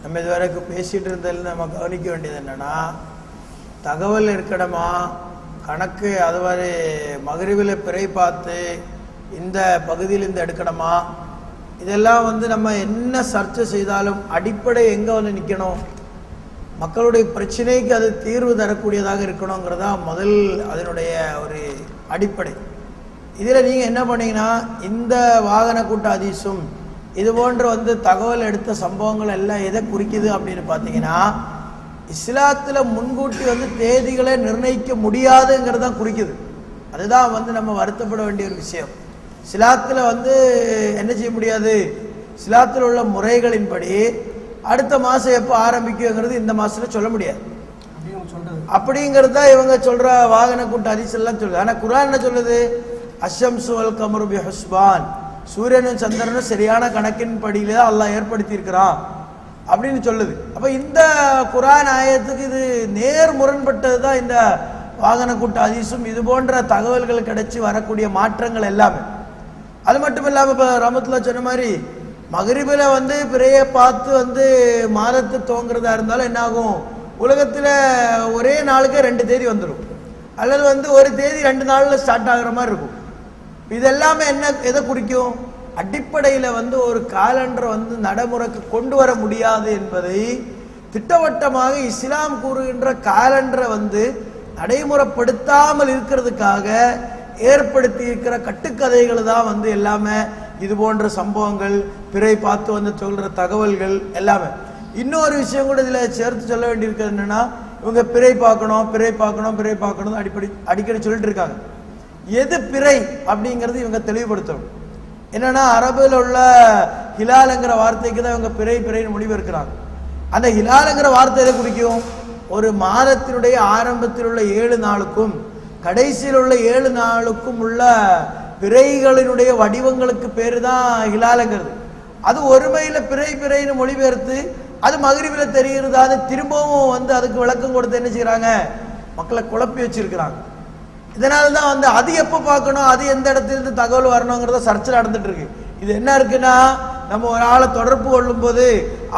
நம்ம இதுவரைக்கும் பேசிகிட்டு இருந்ததில் நம்ம கவனிக்க வேண்டியது என்னென்னா, தகவல் இருக்கணுமா, கணக்கு அதுவரை மகரிபில் பிறை பார்த்து இந்த பகுதியிலிருந்து எடுக்கணுமா, இதெல்லாம் நம்ம என்ன சர்ச்சை செய்தாலும் அடிப்படை எங்கே நிற்கணும், மக்களுடைய பிரச்சனைக்கு அது தீர்வு தரக்கூடியதாக இருக்கணுங்கிறதா முதல் அதனுடைய ஒரு அடிப்படை. இதில் நீங்கள் என்ன பண்ணீங்கன்னா, இந்த வாகன கூட்ட ஹதீஸும் இது போன்று தகவல் எடுத்த சம்பவங்கள் எல்லாம் எதை குறிக்குது அப்படின்னு பார்த்தீங்கன்னா, இஸ்லாத்தில் முன்கூட்டி தேதிகளை நிர்ணயிக்க முடியாதுங்கிறதான் குறிக்குது. அதுதான் நம்ம வருத்தப்பட வேண்டிய ஒரு விஷயம். இஸ்லாத்தில் என்ன செய்ய முடியாது, இஸ்லாத்தில் உள்ள முறைகளின்படி அடுத்த மாதம் எப்போ ஆரம்பிக்குங்கிறது இந்த மாதத்தில் சொல்ல முடியாது அப்படிங்கிறது தான் இவங்க சொல்கிற வாகன கூட்ட ஹதீஸ் எல்லாம் சொல்லுது. ஆனால் குர்ஆன் என்ன சொல்லுது, அஷம்சு வல் கமரு பி ஹுஸ்பான், சூரியனும் சந்திரனும் சரியான கணக்கின் படியில தான் அல்லாஹ் ஏற்படுத்தி இருக்கிறான் அப்படின்னு சொல்லுது. அப்போ இந்த குர்ஆன் ஆயத்துக்கு இது நேர் முரண்பட்டது தான் இந்த வாகன கூட்ட ஹதீஸும் இது போன்ற தகவல்கள் கிடைச்சி வரக்கூடிய மாற்றங்கள் எல்லாமே. அது மட்டும் இல்லாமல் இப்போ ரஹ்மத்துல்லாஹ் சொன்ன மாதிரி மகரிபில் பிறையை பார்த்து மாதத்தை துவங்குறதா இருந்தாலும் என்ன ஆகும், உலகத்தில் ஒரே நாளுக்கு 2 தேதி வந்துடும், அல்லது ஒரு தேதி 2 நாளில் ஸ்டார்ட் ஆகிற மாதிரி இருக்கும். இதெல்லாமே எதை குறிக்கும், அடிப்படையில் ஒரு காலண்டரை நடைமுறைக்கு கொண்டு வர முடியாது என்பதை திட்டவட்டமாக இஸ்லாம் கூறுகின்ற காலண்டரை நடைமுறைப்படுத்தாமல் இருக்கிறதுக்காக ஏற்படுத்தி இருக்கிற கட்டுக்கதைகள் தான் எல்லாமே இது போன்ற சம்பவங்கள், பிறை பார்த்து சொல்கிற தகவல்கள் எல்லாமே. இன்னொரு விஷயம் கூட இதில் சேர்த்து சொல்ல வேண்டியிருக்கிறது என்னென்னா, இவங்க பிறை பார்க்கணும் பிறை பார்க்கணும் பிறை பார்க்கணும் அடிக்கடி சொல்லிட்டு இருக்காங்க. எது பிறை அப்படிங்கிறது இவங்க தெளிவுபடுத்தணும். என்னன்னா, அரபில் உள்ள ஹிலாலுங்கிற வார்த்தைக்கு தான் இவங்க பிறை பிறைன்னு முடிவெடுக்கிறாங்க. அந்த ஹிலாலுங்கிற வார்த்தை எதை குறிக்கும், ஒரு மாதத்தினுடைய ஆரம்பத்தில் உள்ள 7 நாளுக்கும் கடைசியில் உள்ள 7 நாளுக்கும் உள்ள பிறைகளினுடைய வடிவங்களுக்கு பேரு தான் ஹிலாலுங்கிறது. அது ஒருமையில் பிறை பிறைன்னு மொழிபெயர்த்து அது மகரிபில் தெரிகிறதான்னு திரும்பவும் அதுக்கு விளக்கம் கொடுத்து என்ன செய்யறாங்க, மக்களை குழப்பி வச்சிருக்கிறாங்க. இதனால தான் அது எப்போ பார்க்கணும், அது எந்த இடத்துல தகவல் வரணுங்கிறத சர்ச்சை நடந்துட்டு இருக்கு. இது என்ன இருக்குன்னா, நம்ம ஒரு ஆளை தொடர்பு கொள்ளும் போது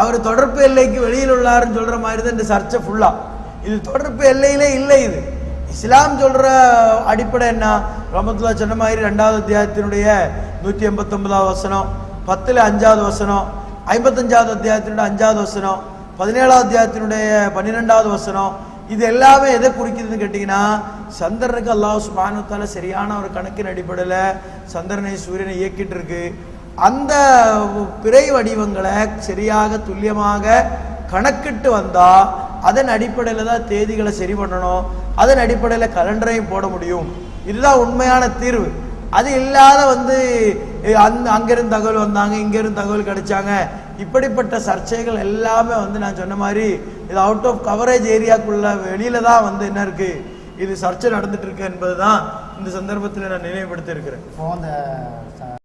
அவர் தொடர்பு எல்லைக்கு வெளியில் உள்ளாருன்னு சொல்ற மாதிரி தான் இந்த சர்ச்சை ஃபுல்லா. இது தொடர்பு எல்லையிலே இல்லை. இது இஸ்லாம் சொல்ற அடிப்படை என்ன, ரஹ்மத்துல்லாஹ் சொன்ன மாதிரி 2வது அத்தியாயத்தினுடைய 189வது வசனம், 10ல் 5வது வசனம், 55வது அத்தியாயத்தினுடைய 5வது வசனம், 17வது அத்தியாயத்தினுடைய 12வது வசனம், இது எல்லாமே எதை குறிக்குதுன்னு கேட்டீங்கன்னா, சந்திரனுக்கு அல்லாஹ் சுப்ஹானஹு வ தஆலா சரியான ஒரு கணக்கின் அடிப்படையில் சந்திரனை சூரியனை இயக்கிட்டு இருக்கு. அந்த பிறை வடிவங்களை சரியாக துல்லியமாக கணக்கிட்டு வந்தா அதன் அடிப்படையில் தான் தேதிகளை சரி பண்ணணும், அதன் அடிப்படையில் கலண்டரையும் போட முடியும். இதுதான் உண்மையான தீர்வு. அது இல்லாத அங்கிருந்து தகவல் வந்தாங்க, இங்கிருந்து தகவல் கிடைச்சாங்க, இப்படிப்பட்ட சர்ச்சைகள் எல்லாமே நான் சொன்ன மாதிரி இது அவுட் ஆஃப் கவரேஜ் ஏரியாக்குள்ள வெளியில தான் என்ன இருக்கு, இது சர்ச்சை நடந்துட்டு இருக்கு என்பதுதான் இந்த சந்தர்ப்பத்தில் நான் நினைவுபடுத்தி இருக்கிறேன்.